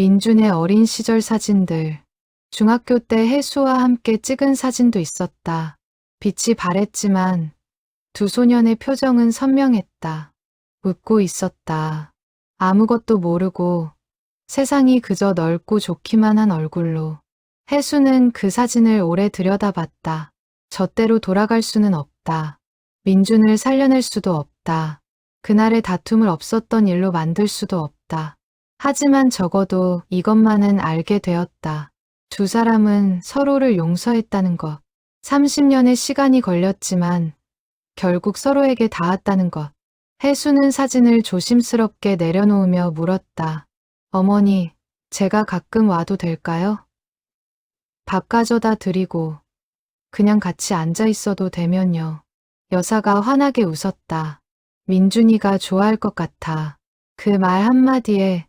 Speaker 1: 민준의 어린 시절 사진들. 중학교 때 혜수와 함께 찍은 사진도 있었다. 빛이 바랬지만 두 소년의 표정은 선명했다. 웃고 있었다. 아무것도 모르고 세상이 그저 넓고 좋기만 한 얼굴로. 혜수는 그 사진을 오래 들여다봤다. 젖대로 돌아갈 수는 없다. 민준을 살려낼 수도 없다. 그날의 다툼을 없었던 일로 만들 수도 없다. 하지만 적어도 이것만은 알게 되었다. 두 사람은 서로를 용서했다는 것. 30년의 시간이 걸렸지만 결국 서로에게 닿았다는 것. 혜수는 사진을 조심스럽게 내려놓으며 물었다. 어머니, 제가 가끔 와도 될까요? 밥 가져다 드리고 그냥 같이 앉아 있어도 되면요. 여사가 환하게 웃었다. 민준이가 좋아할 것 같아. 그 말 한마디에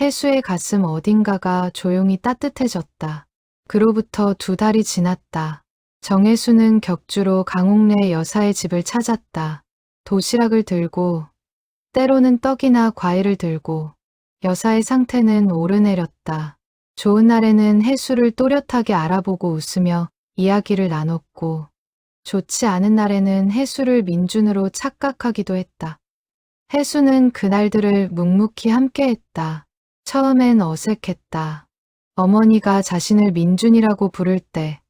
Speaker 1: 혜수의 가슴 어딘가가 조용히 따뜻해졌다. 그로부터 2달이 지났다. 정혜수는 격주로 강옥래 여사의 집을 찾았다. 도시락을 들고 때로는 떡이나 과일을 들고. 여사의 상태는 오르내렸다. 좋은 날에는 혜수를 또렷하게 알아보고 웃으며 이야기를 나눴고, 좋지 않은 날에는 혜수를 민준으로 착각하기도 했다. 혜수는 그날들을 묵묵히 함께했다. 처음엔 어색했다. 어머니가 자신을 민준이라고 부를 때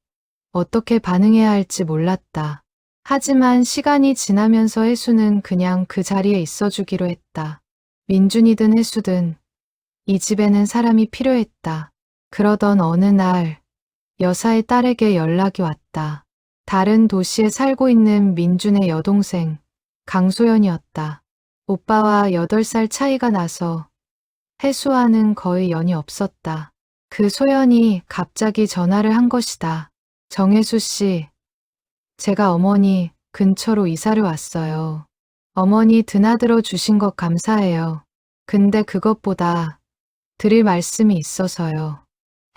Speaker 1: 어떻게 반응해야 할지 몰랐다. 하지만 시간이 지나면서 혜수는 그냥 그 자리에 있어주기로 했다. 민준이든 혜수든 이 집에는 사람이 필요했다. 그러던 어느 날 여사의 딸에게 연락이 왔다. 다른 도시에 살고 있는 민준의 여동생 강소연이었다. 오빠와 8살 차이가 나서 혜수와는 거의 연이 없었다. 그 소연이 갑자기 전화를 한 것이다. 정혜수 씨, 제가 어머니 근처로 이사를 왔어요. 어머니 드나들어 주신 것 감사해요. 근데 그것보다 드릴 말씀이 있어서요.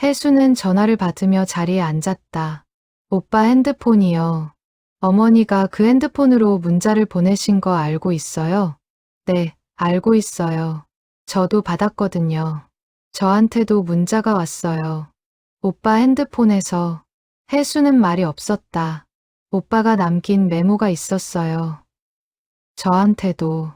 Speaker 1: 혜수는 전화를 받으며 자리에 앉았다. 오빠 핸드폰이요. 어머니가 그 핸드폰으로 문자를 보내신 거 알고 있어요? 네, 알고 있어요. 저도 받았거든요. 저한테도 문자가 왔어요. 오빠 핸드폰에서. 혜수는 말이 없었다. 오빠가 남긴 메모가 있었어요. 저한테도.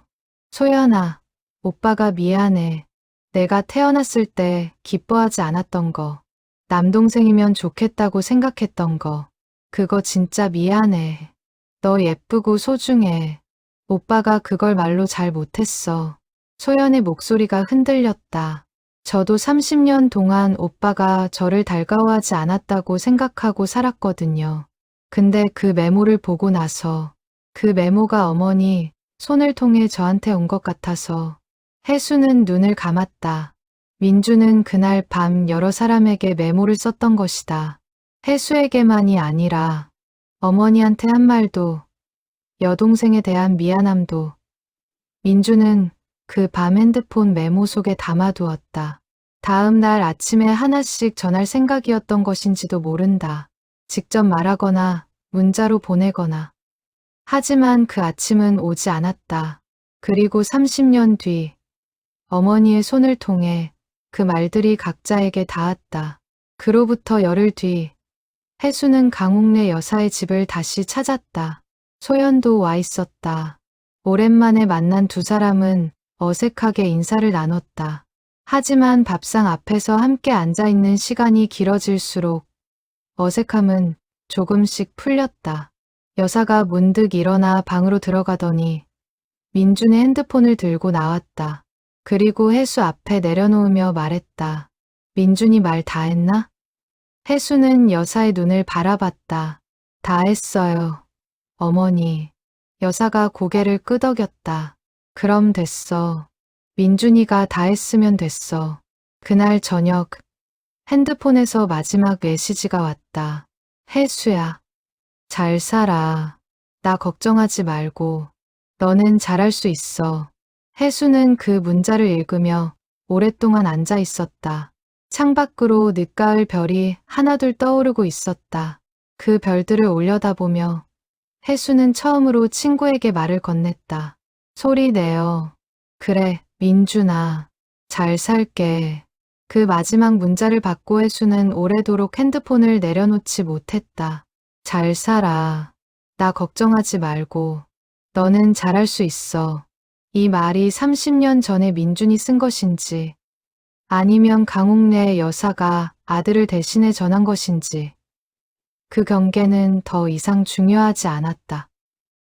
Speaker 1: 소연아, 오빠가 미안해. 내가 태어났을 때 기뻐하지 않았던 거. 남동생이면 좋겠다고 생각했던 거. 그거 진짜 미안해. 너 예쁘고 소중해. 오빠가 그걸 말로 잘 못했어. 소연의 목소리가 흔들렸다. 저도 30년 동안 오빠가 저를 달가워하지 않았다고 생각하고 살았거든요. 근데 그 메모를 보고 나서 그 메모가 어머니 손을 통해 저한테 온 것 같아서. 혜수는 눈을 감았다. 민주는 그날 밤 여러 사람에게 메모를 썼던 것이다. 혜수에게만이 아니라 어머니한테 한 말도, 여동생에 대한 미안함도. 민주는 그 밤 핸드폰 메모 속에 담아두었다. 다음 날 아침에 하나씩 전할 생각이었던 것인지도 모른다. 직접 말하거나 문자로 보내거나. 하지만 그 아침은 오지 않았다. 그리고 30년 뒤 어머니의 손을 통해 그 말들이 각자에게 닿았다. 그로부터 열흘 뒤 혜수는 강옥래 여사의 집을 다시 찾았다. 소연도 와 있었다. 오랜만에 만난 두 사람은 어색하게 인사를 나눴다. 하지만 밥상 앞에서 함께 앉아있는 시간이 길어질수록 어색함은 조금씩 풀렸다. 여사가 문득 일어나 방으로 들어가더니 민준의 핸드폰을 들고 나왔다. 그리고 혜수 앞에 내려놓으며 말했다. 민준이 말 다 했나? 혜수는 여사의 눈을 바라봤다. 다 했어요. 어머니. 여사가 고개를 끄덕였다. 그럼 됐어. 민준이가 다 했으면 됐어. 그날 저녁 핸드폰에서 마지막 메시지가 왔다. 혜수야. 잘 살아. 나 걱정하지 말고. 너는 잘할 수 있어. 혜수는 그 문자를 읽으며 오랫동안 앉아 있었다. 창밖으로 늦가을 별이 하나둘 떠오르고 있었다. 그 별들을 올려다보며 혜수는 처음으로 친구에게 말을 건넸다. 소리 내어. 그래, 민준아. 잘 살게. 그 마지막 문자를 받고 혜수는 오래도록 핸드폰을 내려놓지 못했다. 잘 살아. 나 걱정하지 말고. 너는 잘할 수 있어. 이 말이 30년 전에 민준이 쓴 것인지 아니면 강옥래 여사가 아들을 대신해 전한 것인지 그 경계는 더 이상 중요하지 않았다.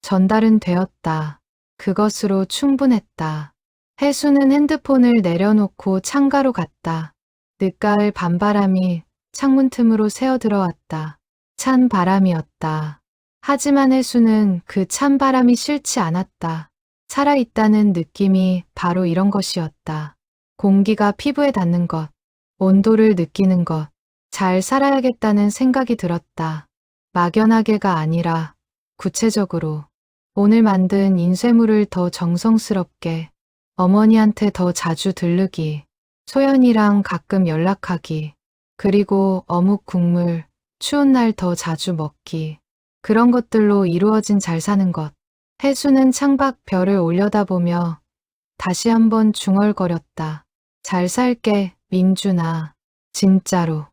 Speaker 1: 전달은 되었다. 그것으로 충분했다. 혜수는 핸드폰을 내려놓고 창가로 갔다. 늦가을 밤바람이 창문 틈으로 새어 들어왔다. 찬 바람이었다. 하지만 혜수는 그 찬 바람이 싫지 않았다. 살아있다는 느낌이 바로 이런 것이었다. 공기가 피부에 닿는 것, 온도를 느끼는 것, 잘 살아야겠다는 생각이 들었다. 막연하게가 아니라 구체적으로 오늘 만든 인쇄물을 더 정성스럽게 어머니한테 더 자주 들르기, 소연이랑 가끔 연락하기, 그리고 어묵 국물 추운 날 더 자주 먹기. 그런 것들로 이루어진 잘 사는 것. 혜수는 창밖 별을 올려다보며 다시 한번 중얼거렸다. 잘 살게, 민준아. 진짜로.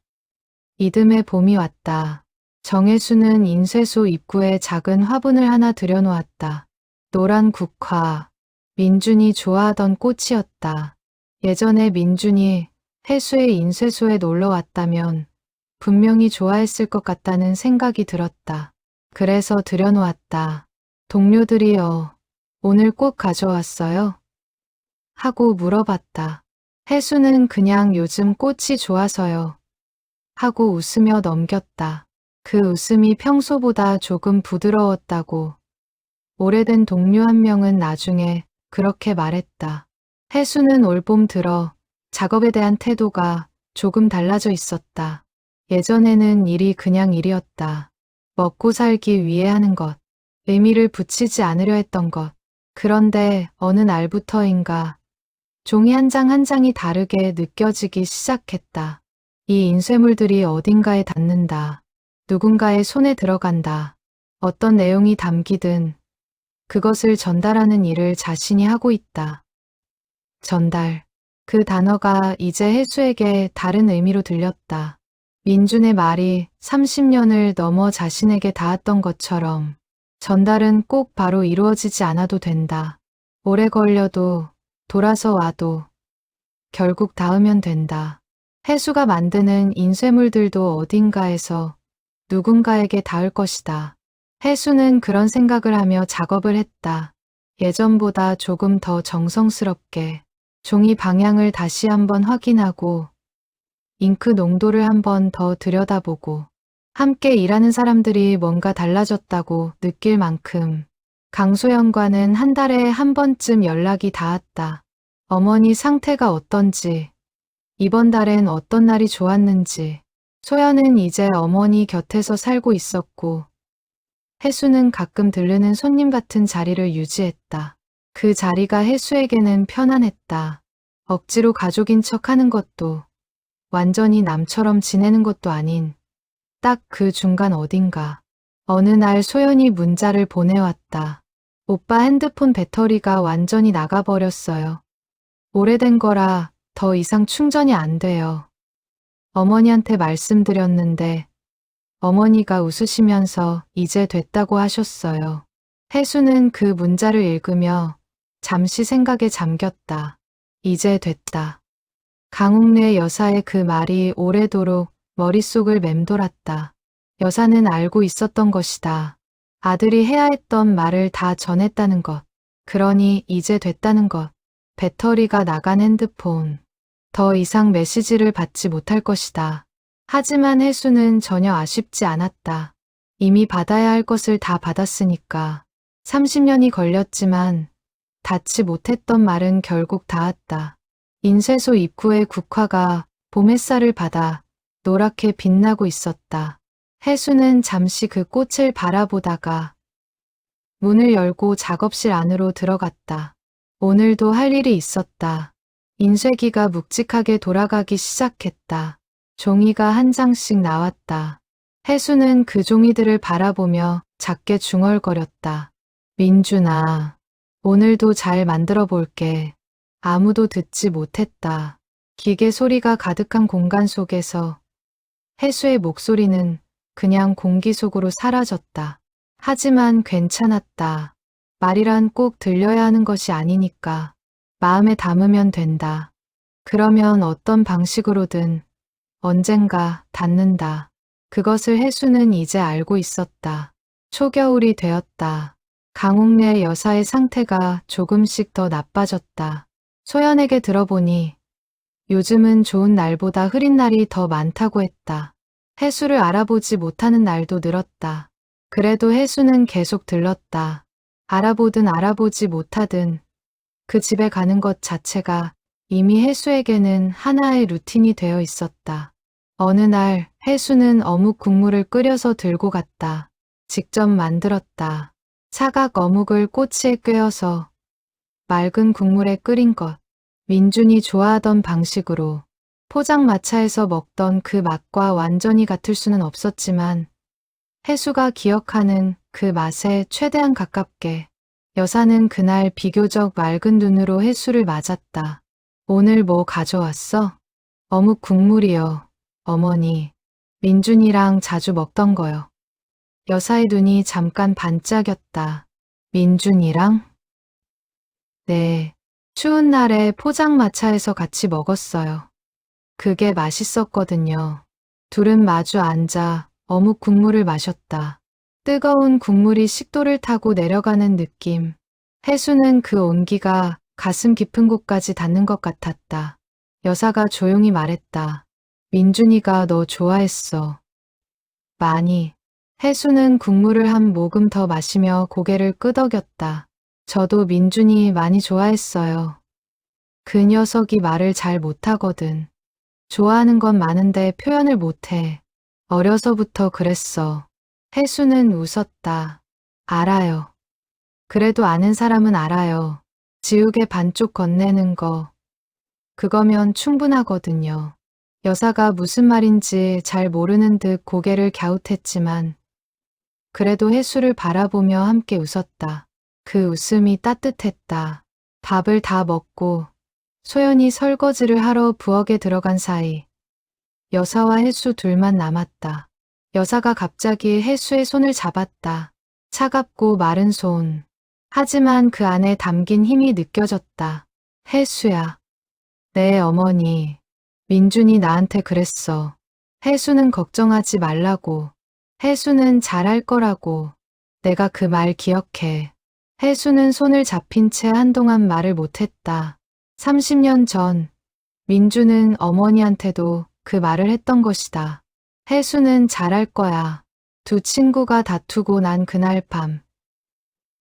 Speaker 1: 이듬해 봄이 왔다. 정혜수는 인쇄소 입구에 작은 화분을 하나 들여놓았다. 노란 국화. 민준이 좋아하던 꽃이었다. 예전에 민준이 혜수의 인쇄소에 놀러 왔다면 분명히 좋아했을 것 같다는 생각이 들었다. 그래서 들여놓았다. 동료들이요. 오늘 꽃 가져왔어요? 하고 물어봤다. 혜수는 그냥 요즘 꽃이 좋아서요. 하고 웃으며 넘겼다. 그 웃음이 평소보다 조금 부드러웠다고. 오래된 동료 한 명은 나중에 그렇게 말했다. 혜수는 올봄 들어 작업에 대한 태도가 조금 달라져 있었다. 예전에는 일이 그냥 일이었다. 먹고 살기 위해 하는 것, 의미를 붙이지 않으려 했던 것. 그런데 어느 날부터인가 종이 한 장 한 장이 다르게 느껴지기 시작했다. 이 인쇄물들이 어딘가에 닿는다. 누군가의 손에 들어간다. 어떤 내용이 담기든 그것을 전달하는 일을 자신이 하고 있다. 전달. 그 단어가 이제 혜수에게 다른 의미로 들렸다. 민준의 말이 30년을 넘어 자신에게 닿았던 것처럼 전달은 꼭 바로 이루어지지 않아도 된다. 오래 걸려도 돌아서 와도 결국 닿으면 된다. 혜수가 만드는 인쇄물들도 어딘가에서 누군가에게 닿을 것이다. 혜수는 그런 생각을 하며 작업을 했다. 예전보다 조금 더 정성스럽게 종이 방향을 다시 한번 확인하고 잉크 농도를 한번 더 들여다보고 함께 일하는 사람들이 뭔가 달라졌다고 느낄 만큼 강소연과는 한 달에 한 번쯤 연락이 닿았다. 어머니 상태가 어떤지, 이번 달엔 어떤 날이 좋았는지. 소연은 이제 어머니 곁에서 살고 있었고 혜수는 가끔 들르는 손님 같은 자리를 유지했다. 그 자리가 혜수에게는 편안했다. 억지로 가족인 척하는 것도 완전히 남처럼 지내는 것도 아닌 딱 그 중간 어딘가. 어느 날 소연이 문자를 보내왔다. 오빠 핸드폰 배터리가 완전히 나가버렸어요. 오래된 거라 더 이상 충전이 안 돼요. 어머니한테 말씀드렸는데 어머니가 웃으시면서 이제 됐다고 하셨어요. 혜수는 그 문자를 읽으며 잠시 생각에 잠겼다. 이제 됐다. 강옥래 여사의 그 말이 오래도록 머릿속을 맴돌았다. 여사는 알고 있었던 것이다. 아들이 해야 했던 말을 다 전했다는 것. 그러니 이제 됐다는 것. 배터리가 나간 핸드폰. 더 이상 메시지를 받지 못할 것이다. 하지만 혜수는 전혀 아쉽지 않았다. 이미 받아야 할 것을 다 받았으니까. 30년이 걸렸지만 닿지 못했던 말은 결국 닿았다. 인쇄소 입구의 국화가 봄 햇살을 받아 노랗게 빛나고 있었다. 혜수는 잠시 그 꽃을 바라보다가 문을 열고 작업실 안으로 들어갔다. 오늘도 할 일이 있었다. 인쇄기가 묵직하게 돌아가기 시작했다. 종이가 한 장씩 나왔다. 혜수는 그 종이들을 바라보며 작게 중얼거렸다. 민준아, 오늘도 잘 만들어 볼게. 아무도 듣지 못했다. 기계 소리가 가득한 공간 속에서 혜수의 목소리는 그냥 공기 속으로 사라졌다. 하지만 괜찮았다. 말이란 꼭 들려야 하는 것이 아니니까 마음에 담으면 된다. 그러면 어떤 방식으로든 언젠가 닿는다. 그것을 혜수는 이제 알고 있었다. 초겨울이 되었다. 강옥래 여사의 상태가 조금씩 더 나빠졌다. 소연에게 들어보니 요즘은 좋은 날보다 흐린 날이 더 많다고 했다. 혜수를 알아보지 못하는 날도 늘었다. 그래도 혜수는 계속 들렀다. 알아보든 알아보지 못하든 그 집에 가는 것 자체가 이미 혜수에게는 하나의 루틴이 되어 있었다. 어느 날 혜수는 어묵 국물을 끓여서 들고 갔다. 직접 만들었다. 사각 어묵을 꼬치에 꿰어서 맑은 국물에 끓인 것. 민준이 좋아하던 방식으로 포장마차에서 먹던 그 맛과 완전히 같을 수는 없었지만 혜수가 기억하는 그 맛에 최대한 가깝게 여사는 그날 비교적 맑은 눈으로 혜수를 맞았다. 오늘 뭐 가져왔어? 어묵 국물이요. 어머니, 민준이랑 자주 먹던 거요. 여사의 눈이 잠깐 반짝였다. 민준이랑? 네, 추운 날에 포장마차에서 같이 먹었어요. 그게 맛있었거든요. 둘은 마주 앉아 어묵 국물을 마셨다. 뜨거운 국물이 식도를 타고 내려가는 느낌. 혜수는 그 온기가 가슴 깊은 곳까지 닿는 것 같았다. 여사가 조용히 말했다. 민준이가 너 좋아했어. 많이. 혜수는 국물을 한 모금 더 마시며 고개를 끄덕였다. 저도 민준이 많이 좋아했어요. 그 녀석이 말을 잘 못하거든. 좋아하는 건 많은데 표현을 못해. 어려서부터 그랬어. 혜수는 웃었다. 알아요. 그래도 아는 사람은 알아요. 지우개 반쪽 건네는 거. 그거면 충분하거든요. 여사가 무슨 말인지 잘 모르는 듯 고개를 갸웃했지만 그래도 혜수를 바라보며 함께 웃었다. 그 웃음이 따뜻했다. 밥을 다 먹고 소연이 설거지를 하러 부엌에 들어간 사이 여사와 혜수 둘만 남았다. 여사가 갑자기 혜수의 손을 잡았다. 차갑고 마른 손. 하지만 그 안에 담긴 힘이 느껴졌다. 혜수야. 네, 어머니. 민준이 나한테 그랬어. 혜수는 걱정하지 말라고. 혜수는 잘할 거라고. 내가 그 말 기억해. 혜수는 손을 잡힌 채 한동안 말을 못했다. 30년 전 민주는 어머니한테도 그 말을 했던 것이다. 혜수는 잘할 거야. 두 친구가 다투고 난 그날 밤.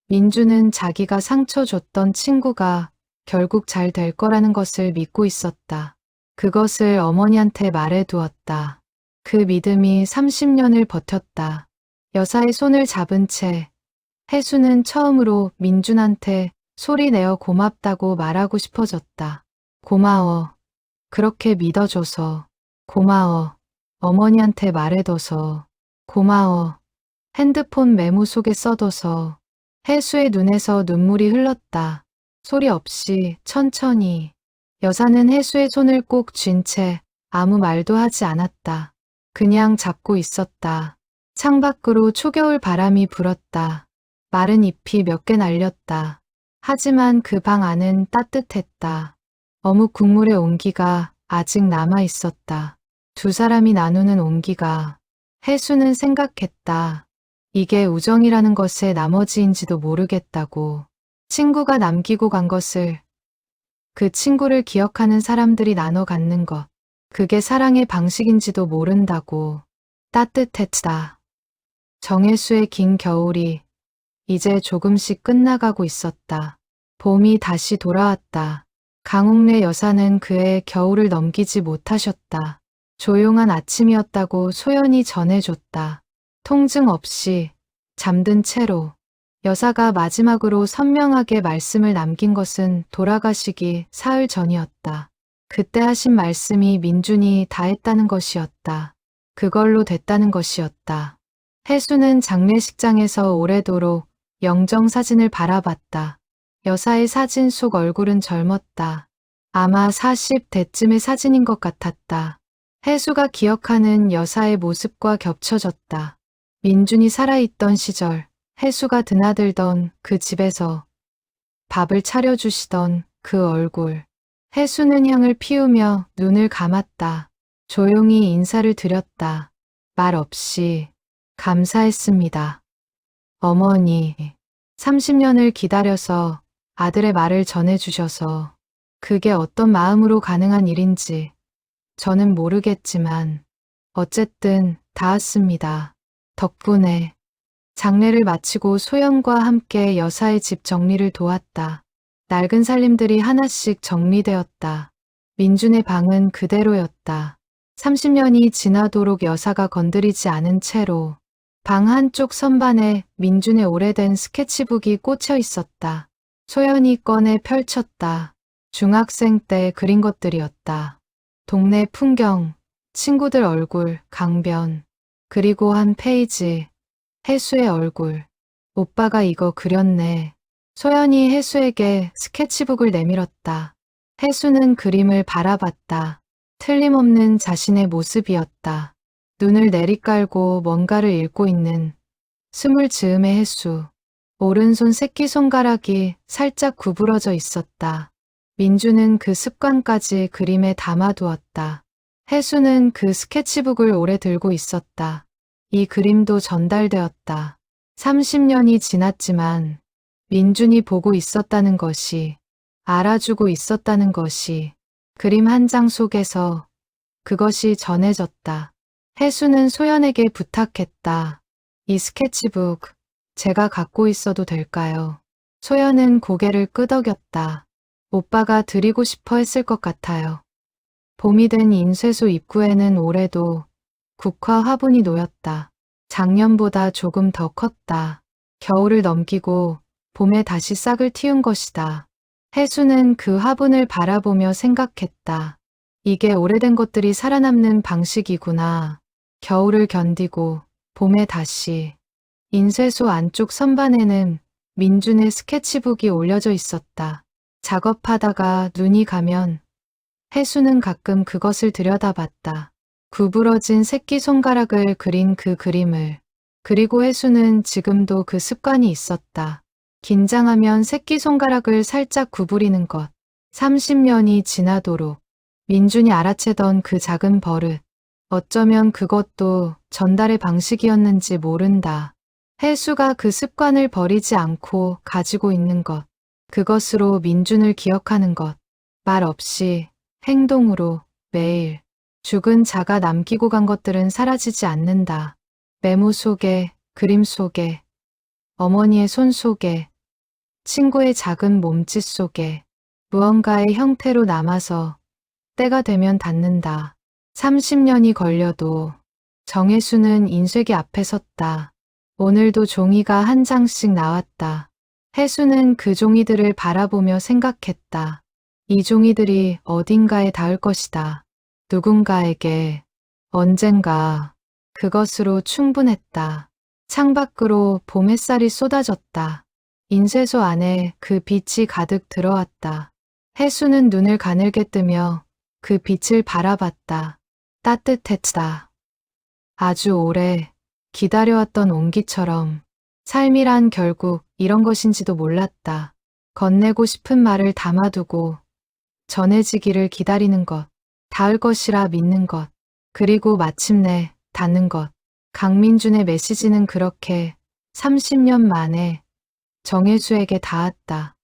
Speaker 1: 민주는 자기가 상처 줬던 친구가 결국 잘 될 거라는 것을 믿고 있었다. 그것을 어머니한테 말해두었다. 그 믿음이 30년을 버텼다. 여사의 손을 잡은 채 혜수는 처음으로 민준한테 소리 내어 고맙다고 말하고 싶어졌다. 고마워. 그렇게 믿어줘서. 고마워. 어머니한테 말해둬서. 고마워. 핸드폰 메모 속에 써둬서. 혜수의 눈에서 눈물이 흘렀다. 소리 없이 천천히. 여사는 혜수의 손을 꼭 쥔 채 아무 말도 하지 않았다. 그냥 잡고 있었다. 창밖으로 초겨울 바람이 불었다. 마른 잎이 몇 개 날렸다. 하지만 그 방 안은 따뜻했다. 어묵 국물의 온기가 아직 남아 있었다. 두 사람이 나누는 온기가. 혜수는 생각했다. 이게 우정이라는 것의 나머지인지도 모르겠다고. 친구가 남기고 간 것을 그 친구를 기억하는 사람들이 나눠 갖는 것. 그게 사랑의 방식인지도 모른다고. 따뜻했다. 정혜수의 긴 겨울이 이제 조금씩 끝나가고 있었다. 봄이 다시 돌아왔다. 강옥래 여사는 그의 겨울을 넘기지 못하셨다. 조용한 아침이었다고 소연이 전해줬다. 통증 없이 잠든 채로. 여사가 마지막으로 선명하게 말씀을 남긴 것은 돌아가시기 사흘 전이었다. 그때 하신 말씀이 민준이 다 했다는 것이었다. 그걸로 됐다는 것이었다. 혜수는 장례식장에서 오래도록 영정 사진을 바라봤다. 여사의 사진 속 얼굴은 젊었다. 아마 40대쯤의 사진인 것 같았다. 혜수가 기억하는 여사의 모습과 겹쳐졌다. 민준이 살아있던 시절, 혜수가 드나들던 그 집에서 밥을 차려주시던 그 얼굴. 혜수는 향을 피우며 눈을 감았다. 조용히 인사를 드렸다. 말 없이 감사했습니다. 어머니, 30년을 기다려서 아들의 말을 전해주셔서 그게 어떤 마음으로 가능한 일인지 저는 모르겠지만 어쨌든 닿았습니다. 덕분에 장례를 마치고 소연과 함께 여사의 집 정리를 도왔다. 낡은 살림들이 하나씩 정리되었다. 민준의 방은 그대로였다. 30년이 지나도록 여사가 건드리지 않은 채로 방 한쪽 선반에 민준의 오래된 스케치북이 꽂혀 있었다. 소연이 꺼내 펼쳤다. 중학생 때 그린 것들이었다. 동네 풍경, 친구들 얼굴, 강변, 그리고 한 페이지, 혜수의 얼굴. 오빠가 이거 그렸네. 소연이 혜수에게 스케치북을 내밀었다. 혜수는 그림을 바라봤다. 틀림없는 자신의 모습이었다. 눈을 내리깔고 뭔가를 읽고 있는 스물 즈음의 혜수. 오른손 새끼손가락이 살짝 구부러져 있었다. 민주는 그 습관까지 그림에 담아두었다. 혜수는 그 스케치북을 오래 들고 있었다. 이 그림도 전달되었다. 30년이 지났지만 민준이 보고 있었다는 것이, 알아주고 있었다는 것이, 그림 한 장 속에서 그것이 전해졌다. 혜수는 소연에게 부탁했다. 이 스케치북 제가 갖고 있어도 될까요? 소연은 고개를 끄덕였다. 오빠가 드리고 싶어 했을 것 같아요. 봄이 된 인쇄소 입구에는 올해도 국화 화분이 놓였다. 작년보다 조금 더 컸다. 겨울을 넘기고 봄에 다시 싹을 틔운 것이다. 혜수는 그 화분을 바라보며 생각했다. 이게 오래된 것들이 살아남는 방식이구나. 겨울을 견디고 봄에 다시. 인쇄소 안쪽 선반에는 민준의 스케치북이 올려져 있었다. 작업하다가 눈이 가면 혜수는 가끔 그것을 들여다봤다. 구부러진 새끼손가락을 그린 그 그림을. 그리고 혜수는 지금도 그 습관이 있었다. 긴장하면 새끼손가락을 살짝 구부리는 것. 30년이 지나도록 민준이 알아채던 그 작은 버릇. 어쩌면 그것도 전달의 방식이었는지 모른다. 혜수가 그 습관을 버리지 않고 가지고 있는 것. 그것으로 민준을 기억하는 것. 말 없이, 행동으로, 매일. 죽은 자가 남기고 간 것들은 사라지지 않는다. 메모 속에, 그림 속에, 어머니의 손 속에, 친구의 작은 몸짓 속에, 무언가의 형태로 남아서 때가 되면 닿는다. 30년이 걸려도 정혜수는 인쇄기 앞에 섰다. 오늘도 종이가 한 장씩 나왔다. 혜수는 그 종이들을 바라보며 생각했다. 이 종이들이 어딘가에 닿을 것이다. 누군가에게, 언젠가. 그것으로 충분했다. 창밖으로 봄 햇살이 쏟아졌다. 인쇄소 안에 그 빛이 가득 들어왔다. 혜수는 눈을 가늘게 뜨며 그 빛을 바라봤다. 따뜻했다. 아주 오래 기다려왔던 온기처럼. 삶이란 결국 이런 것인지도 몰랐다. 건네고 싶은 말을 담아두고 전해지기를 기다리는 것, 닿을 것이라 믿는 것, 그리고 마침내 닿는 것. 강민준의 메시지는 그렇게 30년 만에 정혜수에게 닿았다.